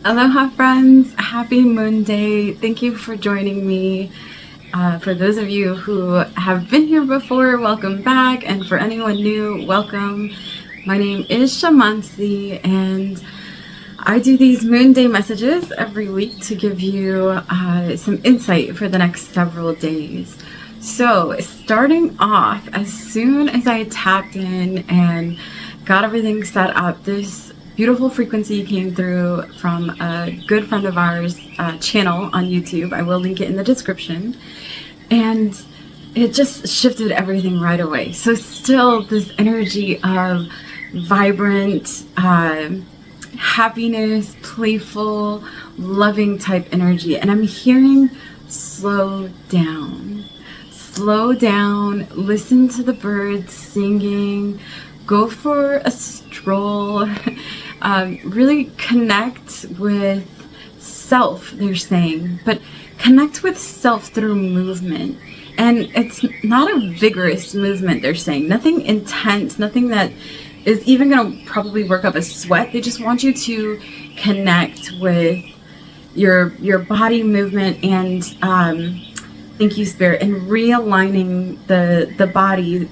Aloha friends, happy Moonday. Thank you for joining me. For those of you who have been here before, welcome back. And for anyone new, welcome. My name is Shamancy and I do these Moonday messages every week to give you some insight for the next several days. So starting off, as soon as I tapped in and got everything set up, this beautiful frequency came through from a good friend of ours channel on YouTube. I will link it in the description. And it just shifted everything right away. So still this energy of vibrant, happiness, playful, loving type energy. And I'm hearing slow down. Slow down, listen to the birds singing, go for a stroll, really connect with self, they're saying, but connect with self through movement. And it's not a vigorous movement, they're saying, nothing intense, nothing that is even going to probably work up a sweat. They just want you to connect with your body movement and thank you, Spirit, and realigning the body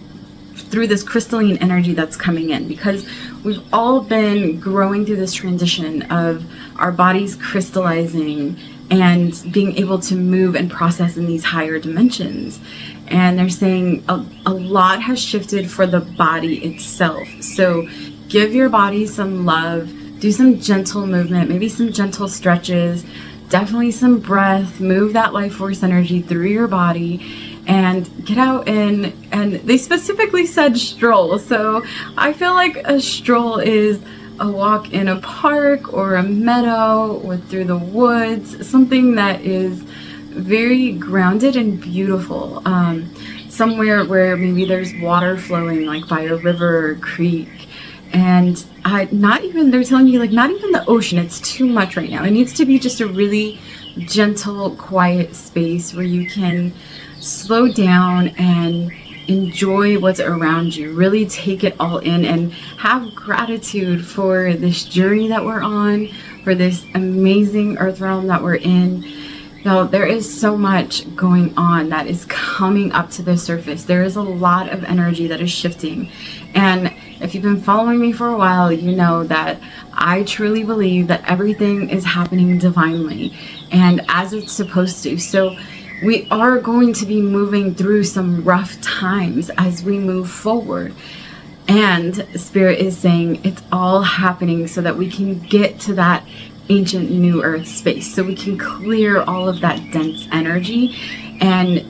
through this crystalline energy that's coming in, because we've all been growing through this transition of our bodies crystallizing and being able to move and process in these higher dimensions. And they're saying a lot has shifted for the body itself. So give your body some love, do some gentle movement, maybe some gentle stretches, definitely some breath, move that life force energy through your body and get out and they specifically said stroll. So I feel like a stroll is a walk in a park or a meadow or through the woods, something that is very grounded and beautiful. Somewhere where maybe there's water flowing, like by a river or creek. And they're telling you, like, not even the ocean, it's too much right now. It needs to be just a really gentle, quiet space where you can slow down and enjoy what's around you. Really take it all in and have gratitude for this journey that we're on, for this amazing earth realm that we're in. Now, there is so much going on that is coming up to the surface. There is a lot of energy that is shifting. And if you've been following me for a while, you know that I truly believe that everything is happening divinely and as it's supposed to. So we are going to be moving through some rough times as we move forward. And Spirit is saying it's all happening so that we can get to that ancient new earth space, so we can clear all of that dense energy and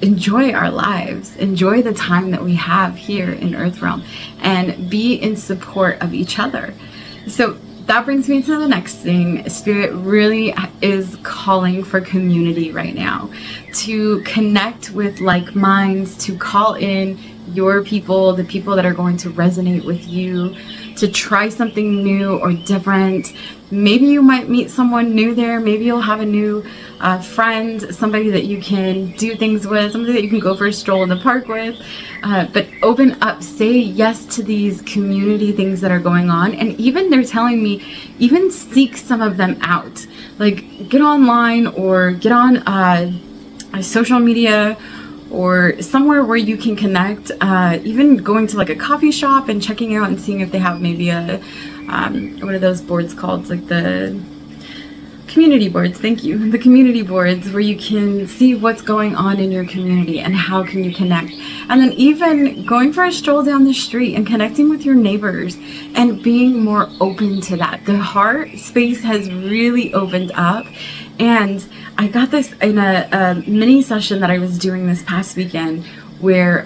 enjoy our lives, enjoy the time that we have here in earth realm, and be in support of each other. So that brings me to the next thing. Spirit really is calling for community right now, to connect with like minds, to call in your people, the people that are going to resonate with you, to try something new or different. Maybe you might meet someone new there. Maybe you'll have a new friend, somebody that you can do things with, somebody that you can go for a stroll in the park with. But open up, say yes to these community things that are going on. And even they're telling me, even seek some of them out. Like get online or get on social media or somewhere where you can connect, even going to like a coffee shop and checking out and seeing if they have maybe a, what are those boards called? Like the community boards, thank you. The community boards where you can see what's going on in your community and how can you connect. And then even going for a stroll down the street and connecting with your neighbors and being more open to that. The heart space has really opened up. And I got this in a mini session that I was doing this past weekend where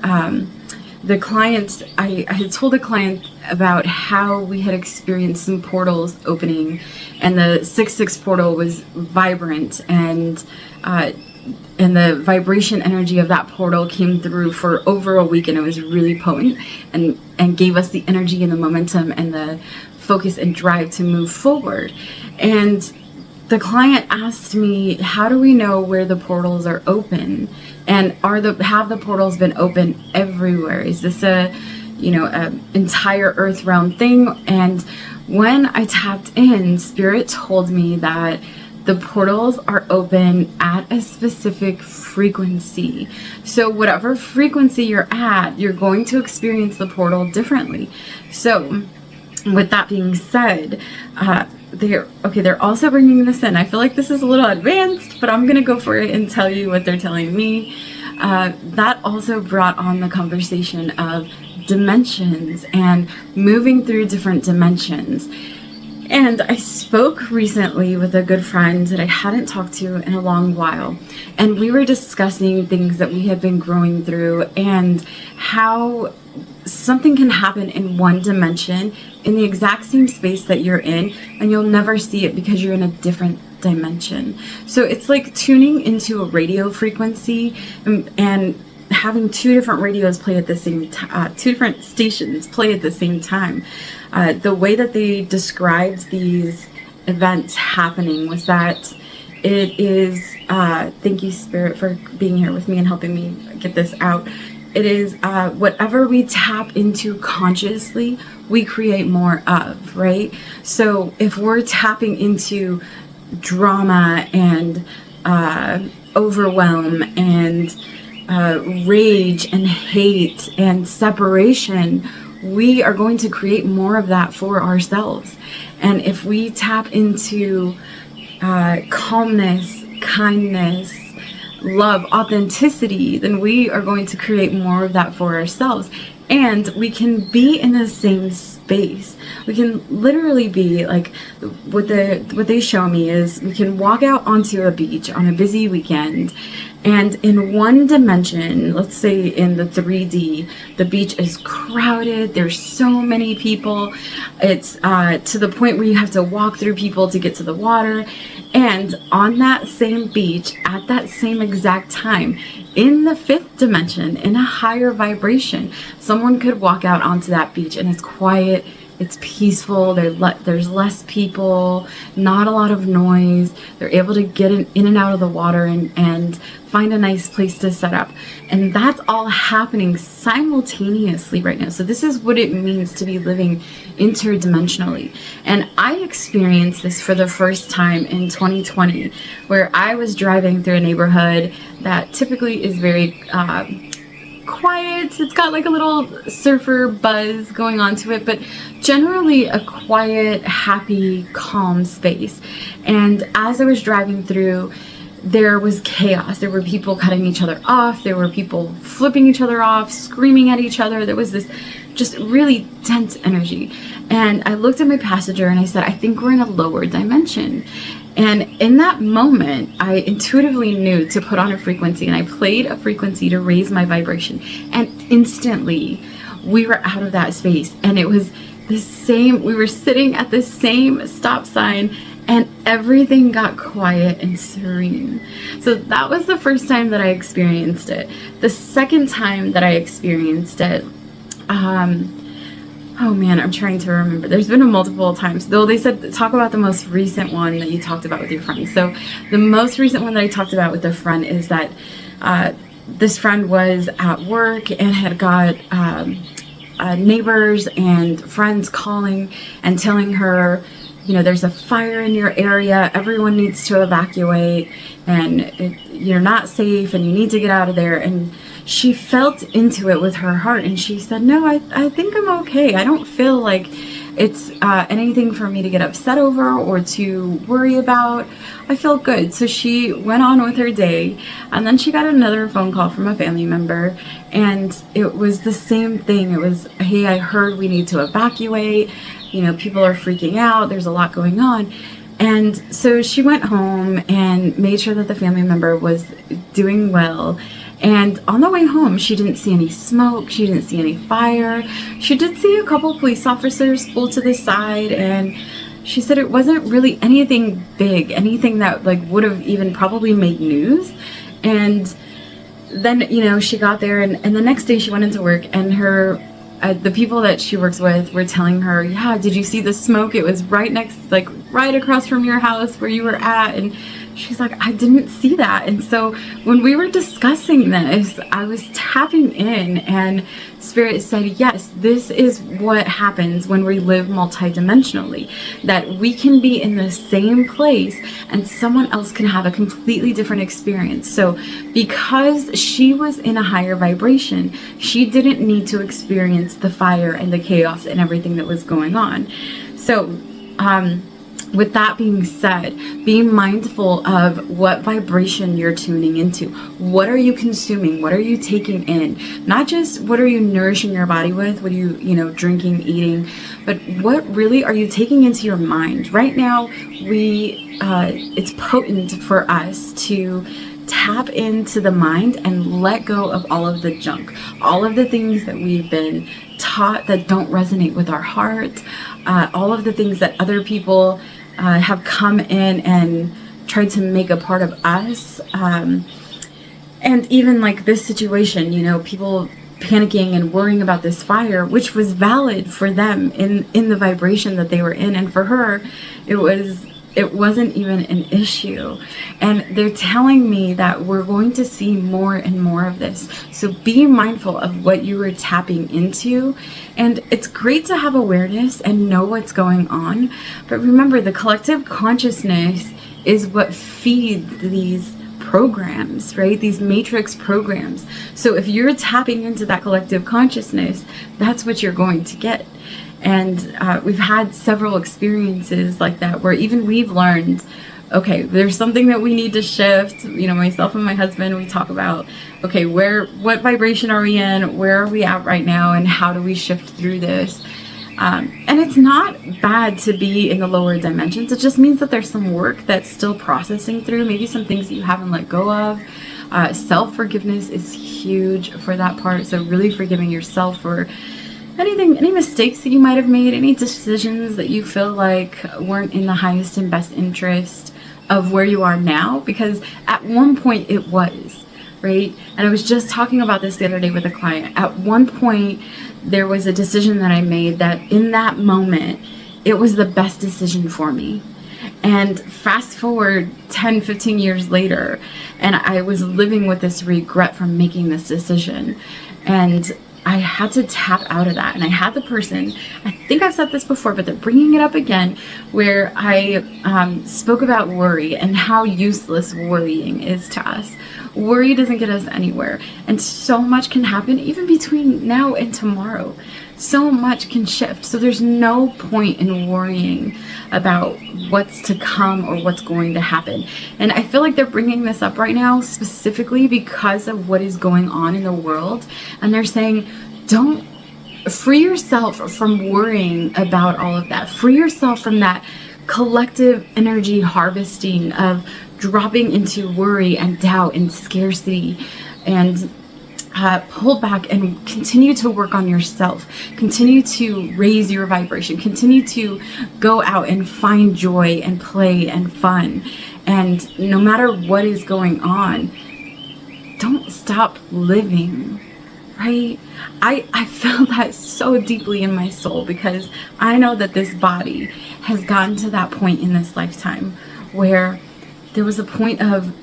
the client, I had told the client about how we had experienced some portals opening, and the 6-6 portal was vibrant, and the vibration energy of that portal came through for over a week, and it was really potent and gave us the energy and the momentum and the focus and drive to move forward. And the client asked me, how do we know where the portals are open? And have the portals been open everywhere? Is this a an entire earth realm thing. And when I tapped in, Spirit told me that the portals are open at a specific frequency. So whatever frequency you're at, you're going to experience the portal differently. So with that being said, they're also bringing this in. I feel like this is a little advanced, but I'm going to go for it and tell you what they're telling me. That also brought on the conversation of dimensions and moving through different dimensions. And I spoke recently with a good friend that I hadn't talked to in a long while, and we were discussing things that we had been growing through and how something can happen in one dimension in the exact same space that you're in, and you'll never see it because you're in a different dimension. So it's like tuning into a radio frequency and having two different radios play at the same time, two different stations play at the same time. The way that they described these events happening was that it is, thank you, Spirit, for being here with me and helping me get this out. It is whatever we tap into consciously, we create more of, right? So if we're tapping into drama and overwhelm and rage and hate and separation, we are going to create more of that for ourselves. And if we tap into calmness, kindness, love, authenticity, then we are going to create more of that for ourselves. And we can be in the same space. We can literally be like, what they show me is we can walk out onto a beach on a busy weekend, and in one dimension, let's say in the 3D, the beach is crowded. There's so many people. It's to the point where you have to walk through people to get to the water. And on that same beach, at that same exact time, in the 5th dimension, in a higher vibration, someone could walk out onto that beach and it's quiet, it's peaceful, there's less people, not a lot of noise. They're able to get in and out of the water and find a nice place to set up. And that's all happening simultaneously right now. So this is what it means to be living interdimensionally. And I experienced this for the first time in 2020, where I was driving through a neighborhood that typically is very quiet. It's got like a little surfer buzz going on to it, but generally a quiet, happy, calm space. And as I was driving through, there was chaos. There were people cutting each other off. There were people flipping each other off, screaming at each other. There was this just really tense energy. And I looked at my passenger and I said, I think we're in a lower dimension. And in that moment, I intuitively knew to put on a frequency, and I played a frequency to raise my vibration. And instantly, we were out of that space. And it was the same, we were sitting at the same stop sign, and everything got quiet and serene. So that was the first time that I experienced it. The second time that I experienced it, oh man, I'm trying to remember. There's been a multiple times, though they said talk about the most recent one that you talked about with your friend. So the most recent one that I talked about with a friend is that this friend was at work and had got neighbors and friends calling and telling her, there's a fire in your area, everyone needs to evacuate, and you're not safe and you need to get out of there. And she felt into it with her heart, and she said, no, I think I'm okay. I don't feel like it's anything for me to get upset over or to worry about. I feel good. So she went on with her day, and then she got another phone call from a family member, and it was the same thing. It was, hey, I heard we need to evacuate. People are freaking out. There's a lot going on. And so she went home and made sure that the family member was doing well. And on the way home, she didn't see any smoke. She didn't see any fire. She did see a couple police officers pulled to the side, and she said it wasn't really anything big, anything that would have even probably made news. And then, she got there, and the next day she went into work, and the people that she works with were telling her, yeah, did you see the smoke? It was right across from your house where you were at. And she's like, I didn't see that. And so when we were discussing this, I was tapping in, and Spirit said, yes, this is what happens when we live multidimensionally, that we can be in the same place and someone else can have a completely different experience. So because she was in a higher vibration, she didn't need to experience the fire and the chaos and everything that was going on. So with that being said, be mindful of what vibration you're tuning into. What are you consuming? What are you taking in? Not just what are you nourishing your body with, what are you drinking, eating, but what really are you taking into your mind? Right now, it's potent for us to tap into the mind and let go of all of the junk, all of the things that we've been taught that don't resonate with our heart, all of the things that other people have come in and tried to make a part of us. And even like this situation, people panicking and worrying about this fire, which was valid for them in the vibration that they were in. And for her, it wasn't even an issue. And they're telling me that we're going to see more and more of this. So be mindful of what you are tapping into. And it's great to have awareness and know what's going on. But remember, the collective consciousness is what feeds these programs, right? These matrix programs. So if you're tapping into that collective consciousness, that's what you're going to get. And we've had several experiences like that where even we've learned, okay, there's something that we need to shift. Myself and my husband, we talk about, okay, what vibration are we in? Where are we at right now? And how do we shift through this? And it's not bad to be in the lower dimensions. It just means that there's some work that's still processing through, maybe some things that you haven't let go of. Self-forgiveness is huge for that part. So really forgiving yourself for any mistakes that you might have made, any decisions that you feel like weren't in the highest and best interest of where you are now, because at one point it was, right? And I was just talking about this the other day with a client. At one point, there was a decision that I made that in that moment, it was the best decision for me. And fast forward 10, 15 years later, and I was living with this regret from making this decision. And I had to tap out of that. And I had the person, I think I've said this before, but they're bringing it up again, where I spoke about worry and how useless worrying is to us. Worry doesn't get us anywhere. And so much can happen even between now and tomorrow. So much can shift. So there's no point in worrying about what's to come or what's going to happen. And I feel like they're bringing this up right now specifically because of what is going on in the world. And they're saying, don't free yourself from worrying about all of that. Free yourself from that collective energy harvesting of dropping into worry and doubt and scarcity, and pull back and continue to work on yourself. Continue to raise your vibration. Continue to go out and find joy and play and fun. And no matter what is going on, don't stop living, right? I feel that so deeply in my soul, because I know that this body has gotten to that point in this lifetime where there was a point of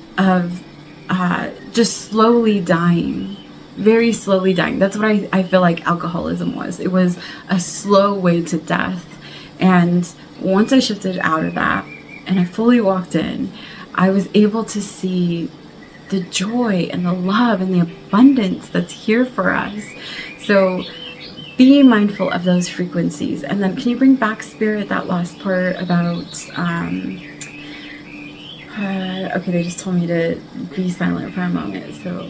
just slowly dying. Very slowly dying. That's what I feel like alcoholism was. It was a slow way to death. And once I shifted out of that and I fully walked in, I was able to see the joy and the love and the abundance that's here for us. So be mindful of those frequencies. And then can you bring back, Spirit, that last part about okay, they just told me to be silent for a moment. So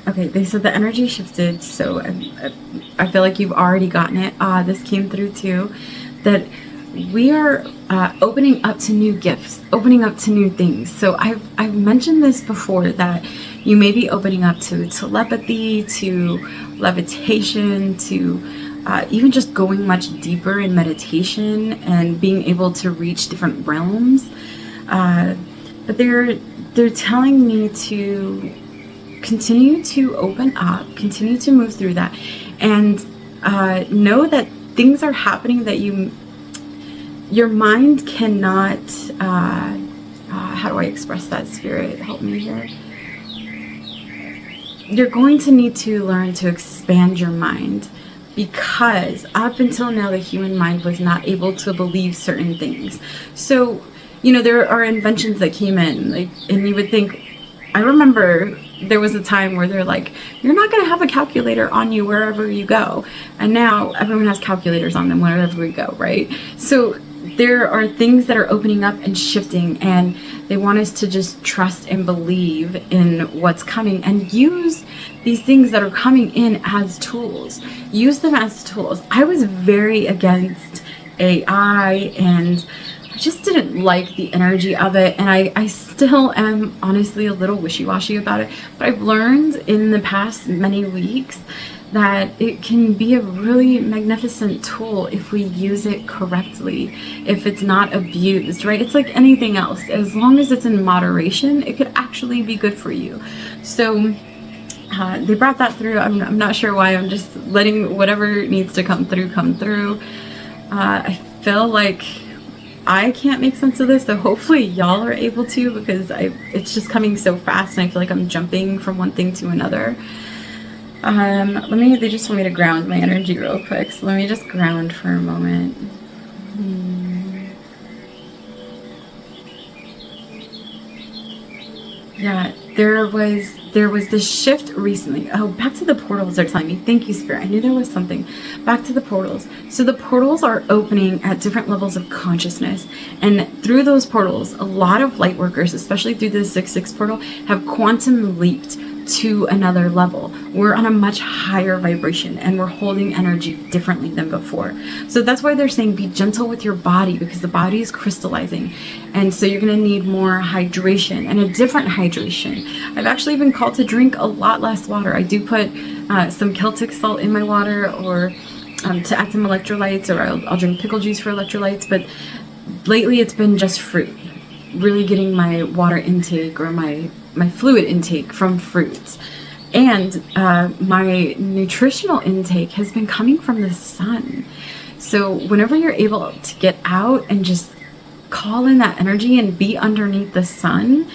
okay, they said the energy shifted, so I feel like you've already gotten it. This came through too, that we are opening up to new gifts, opening up to new things. So I've mentioned this before, that you may be opening up to telepathy, to levitation, to even just going much deeper in meditation and being able to reach different realms. But they're telling me to continue to open up, continue to move through that, and know that things are happening that your mind cannot, how do I express that, Spirit? Help me here. You're going to need to learn to expand your mind, because up until now, the human mind was not able to believe certain things. So, there are inventions that came in, and you would think, I remember there was a time where they're like, you're not going to have a calculator on you wherever you go. And now everyone has calculators on them wherever we go, right? So there are things that are opening up and shifting, and they want us to just trust and believe in what's coming and use these things that are coming in as tools. Use them as tools. I was very against AI, and I just didn't like the energy of it, and I still am honestly a little wishy-washy about it. But I've learned in the past many weeks that it can be a really magnificent tool if we use it correctly, if it's not abused, right? It's like anything else. As long as it's in moderation, it could actually be good for you. So they brought that through. I'm not sure why. I'm just letting whatever needs to come through. I feel like I can't make sense of this, so hopefully y'all are able to, because it's just coming so fast, and I feel like I'm jumping from one thing to another. They just want me to ground my energy real quick, so let me just ground for a moment. Yeah, there was this shift recently. Oh, back to the portals, they're telling me. Thank you, Spirit. I knew there was something. Back to the portals. So the portals are opening at different levels of consciousness. And through those portals, a lot of light workers, especially through the 6-6 portal, have quantum leaped to another level. We're on a much higher vibration, and we're holding energy differently than before. So that's why they're saying be gentle with your body, because the body is crystallizing, and so you're going to need more hydration, and a different hydration. I've actually been called to drink a lot less water. I do put some Celtic salt in my water, or to add some electrolytes, or I'll drink pickle juice for electrolytes, but lately it's been just fruit. Really getting my water intake, or my fluid intake from fruits. And my nutritional intake has been coming from the sun. So whenever you're able to get out and just call in that energy and be underneath the sun,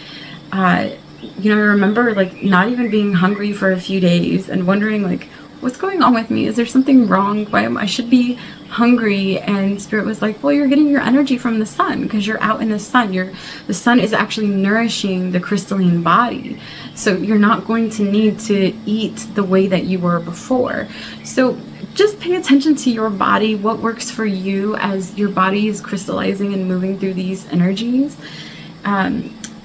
I remember not even being hungry for a few days and wondering what's going on with me? Is there something wrong? I should be hungry? And Spirit was like, well, you're getting your energy from the sun, because you're out in the sun. The sun is actually nourishing the crystalline body. So you're not going to need to eat the way that you were before. So just pay attention to your body, what works for you as your body is crystallizing and moving through these energies.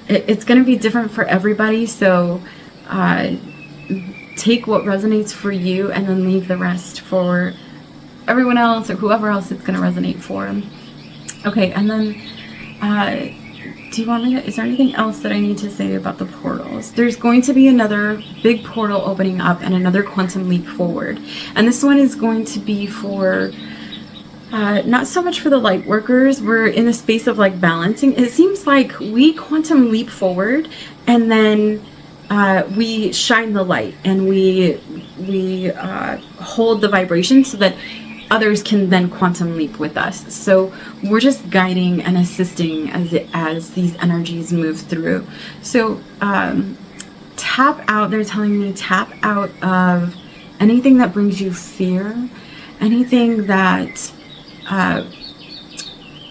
It's going to be different for everybody. So take what resonates for you, and then leave the rest for everyone else, or whoever else it's going to resonate for. Okay, and then do you want me to, is there anything else that I need to say about the portals? There's going to be another big portal opening up, and another quantum leap forward. And this one is going to be for not so much for the light workers. We're in a space of balancing. It seems like we quantum leap forward, and then we shine the light, and we hold the vibration so that others can then quantum leap with us. So we're just guiding and assisting as these energies move through. So tap out, they're telling me, tap out of anything that brings you fear, anything that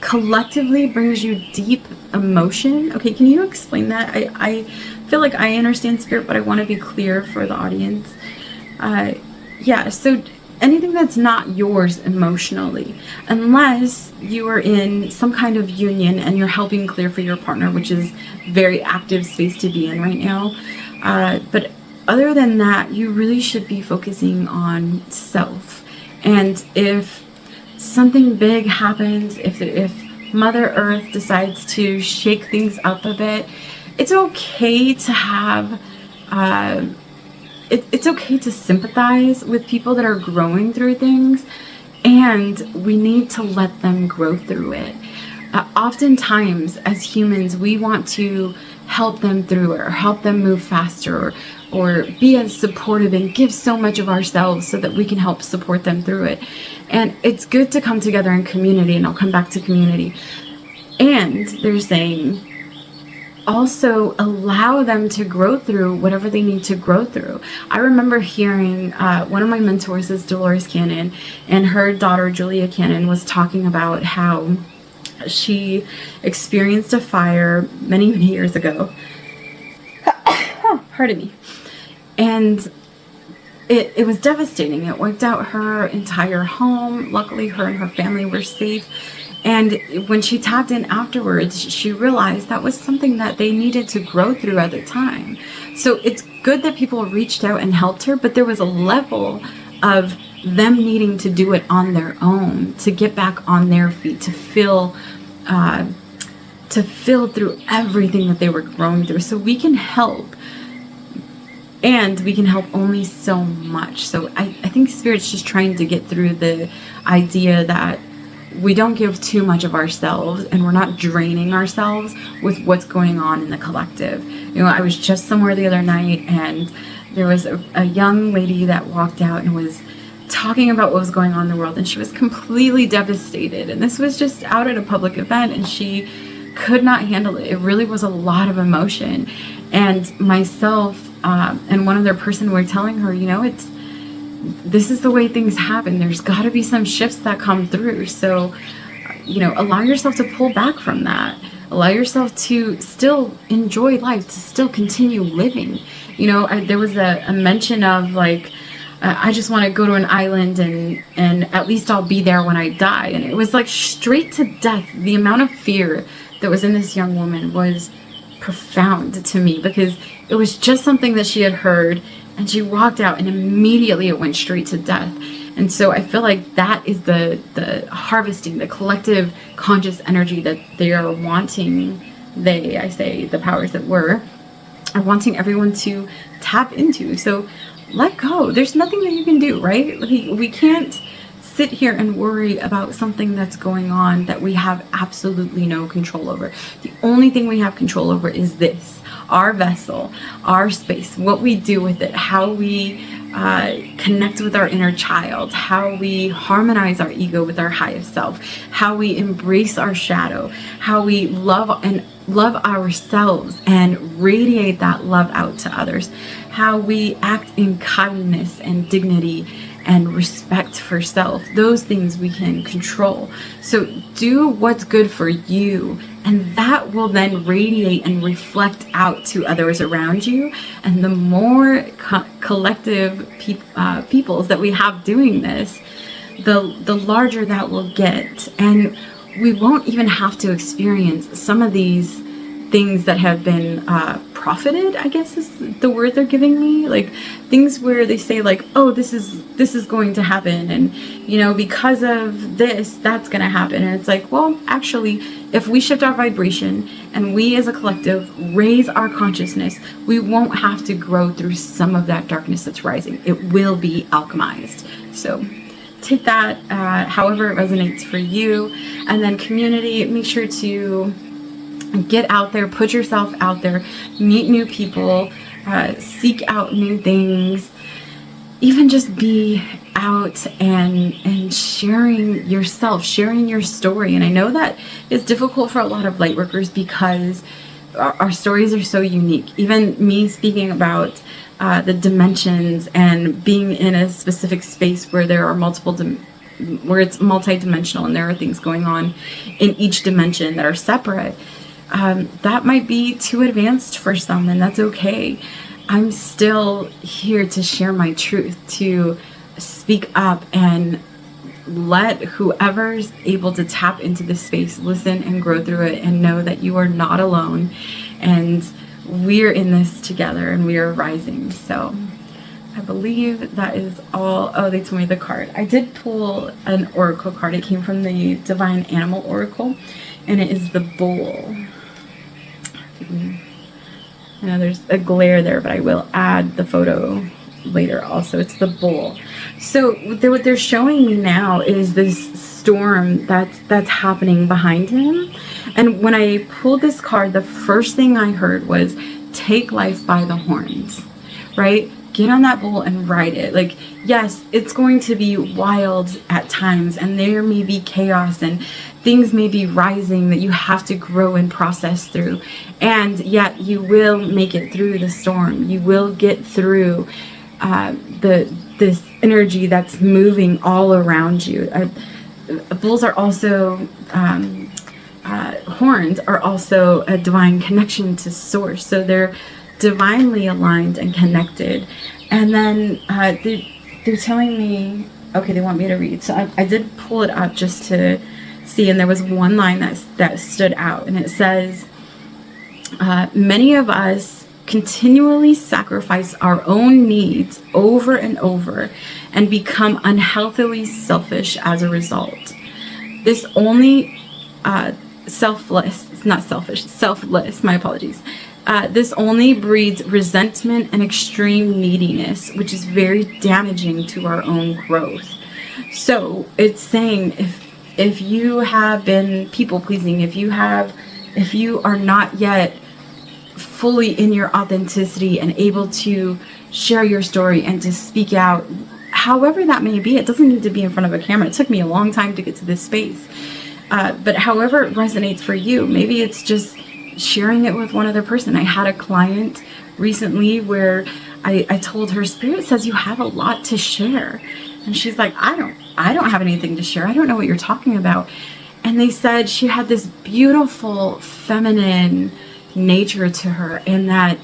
collectively brings you deep emotion. Okay, can you explain that? I feel like I understand, Spirit, but I want to be clear for the audience. So anything that's not yours emotionally, unless you are in some kind of union and you're helping clear for your partner, which is very active space to be in right now. But other than that, you really should be focusing on self. And if something big happens, if Mother Earth decides to shake things up a bit, it's okay to have it's okay to sympathize with people that are growing through things, and we need to let them grow through it. Oftentimes, as humans, we want to help them through it, or help them move faster, or be as supportive and give so much of ourselves so that we can help support them through it. And it's good to come together in community, and I'll come back to community. And they're saying also allow them to grow through whatever they need to grow through. I remember hearing one of my mentors is Dolores Cannon, and her daughter Julia Cannon was talking about how she experienced a fire many, many years ago. Pardon me. And it was devastating. It wiped out her entire home. Luckily, her and her family were safe. And when she tapped in afterwards, she realized that was something that they needed to grow through at the time. So it's good that people reached out and helped her, but there was a level of them needing to do it on their own, to get back on their feet, to feel through everything that they were growing through. So we can help, and we can help only so much. So I think Spirit's just trying to get through the idea that we don't give too much of ourselves, and we're not draining ourselves with what's going on in the collective. You know, I was just somewhere the other night, and there was a young lady that walked out and was talking about what was going on in the world, and she was completely devastated. And this was just out at a public event, and she could not handle it. It really was a lot of emotion. And myself and one other person were telling her, you know, this is the way things happen. There's got to be some shifts that come through. So, you know, allow yourself to pull back from that. Allow yourself to still enjoy life, to still continue living. You know, there was a mention of like, I just want to go to an island and at least I'll be there when I die. And it was like straight to death. The amount of fear that was in this young woman was profound to me, because it was just something that she had heard, and she walked out and immediately it went straight to death. And so I feel like that is the harvesting, the collective conscious energy that they are wanting. I say the powers that were, are wanting everyone to tap into. So let go. There's nothing that you can do, right? We can't sit here and worry about something that's going on that we have absolutely no control over. The only thing we have control over is this, our vessel, our space, what we do with it, how we connect with our inner child, how we harmonize our ego with our highest self, how we embrace our shadow, how we love ourselves and radiate that love out to others, how we act in kindness and dignity and respect for self. Those things we can control. So do what's good for you, and that will then radiate and reflect out to others around you. And the more collective peoples that we have doing this, the larger that will get. And we won't even have to experience some of these things that have been profited, I guess is the word they're giving me, like things where they say like, oh, this is going to happen, and you know, because of this, that's going to happen. And it's like, well, actually, if we shift our vibration and we as a collective raise our consciousness, we won't have to grow through some of that darkness that's rising. It will be alchemized. So take that however it resonates for you. And then community, make sure to get out there, put yourself out there, meet new people, seek out new things, even just be out and sharing yourself, sharing your story. And I know that is difficult for a lot of light workers because our stories are so unique. Even me speaking about the dimensions and being in a specific space where there are where it's multidimensional and there are things going on in each dimension that are separate. That might be too advanced for some, and that's okay. I'm still here to share my truth, to speak up and let whoever's able to tap into this space listen and grow through it, and know that you are not alone, and we're in this together and we are rising. So I believe that is all. Oh, they told me the card. I did pull an oracle card. It came from the Divine Animal Oracle, and it is the bull. I know there's a glare there, but I will add the photo later also. It's the bull. So what they're showing me now is this storm that's happening behind him. And when I pulled this card, the first thing I heard was take life by the horns, right? get on that bull and ride it. Like, yes, it's going to be wild at times, and there may be chaos and things may be rising that you have to grow and process through. And yet you will make it through the storm. You will get through this energy that's moving all around you. Bulls are also, horns are also a divine connection to source. So they're divinely aligned and connected. And then they're telling me, okay, they want me to read. So I did pull it up just to see, and there was one line that stood out, and it says, many of us continually sacrifice our own needs over and over and become unhealthily selfish as a result. This only selfless, my apologies. This only breeds resentment and extreme neediness, which is very damaging to our own growth. So it's saying if you have been people pleasing, if you are not yet fully in your authenticity and able to share your story and to speak out, however that may be, it doesn't need to be in front of a camera. It took me a long time to get to this space. But however it resonates for you, maybe it's just sharing it with one other person. I had a client recently where I told her, Spirit says you have a lot to share. And she's like, I don't have anything to share. I don't know what you're talking about. And they said she had this beautiful feminine nature to her, and that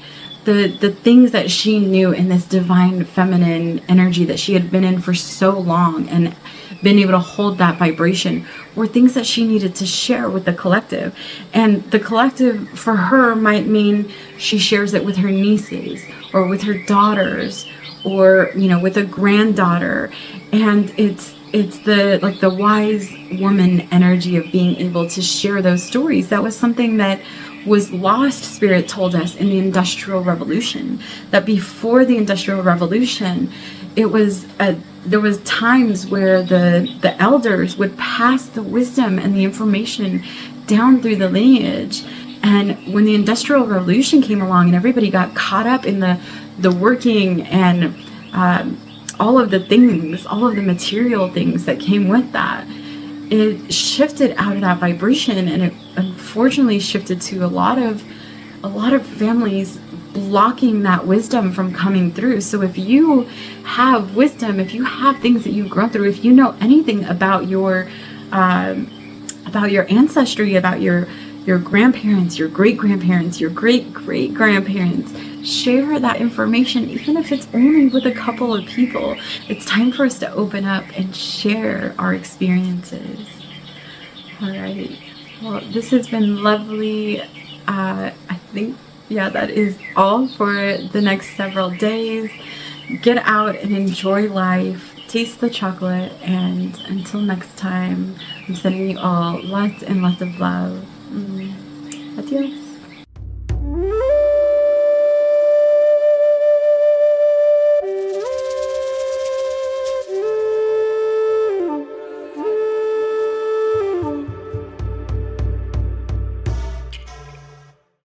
the things that she knew in this divine feminine energy that she had been in for so long and been able to hold that vibration were things that she needed to share with the collective. And the collective for her might mean she shares it with her nieces or with her daughters or, with a granddaughter. And it's the wise woman energy of being able to share those stories. That was something that was lost, Spirit told us, in the Industrial Revolution. That before the Industrial Revolution, there was times where the elders would pass the wisdom and the information down through the lineage. And when the Industrial Revolution came along and everybody got caught up in the working and all of the things, all of the material things that came with that, it shifted out of that vibration, and it unfortunately shifted to a lot of families blocking that wisdom from coming through. So if you have wisdom, if you have things that you've grown through, if you know anything about your ancestry, about your grandparents, your great-grandparents, your great-great-grandparents, share that information, even if it's only with a couple of people. It's time for us to open up and share our experiences. All right. Well, this has been lovely. I think, that is all for the next several days. Get out and enjoy life. Taste the chocolate. And until next time, I'm sending you all lots and lots of love. Adios.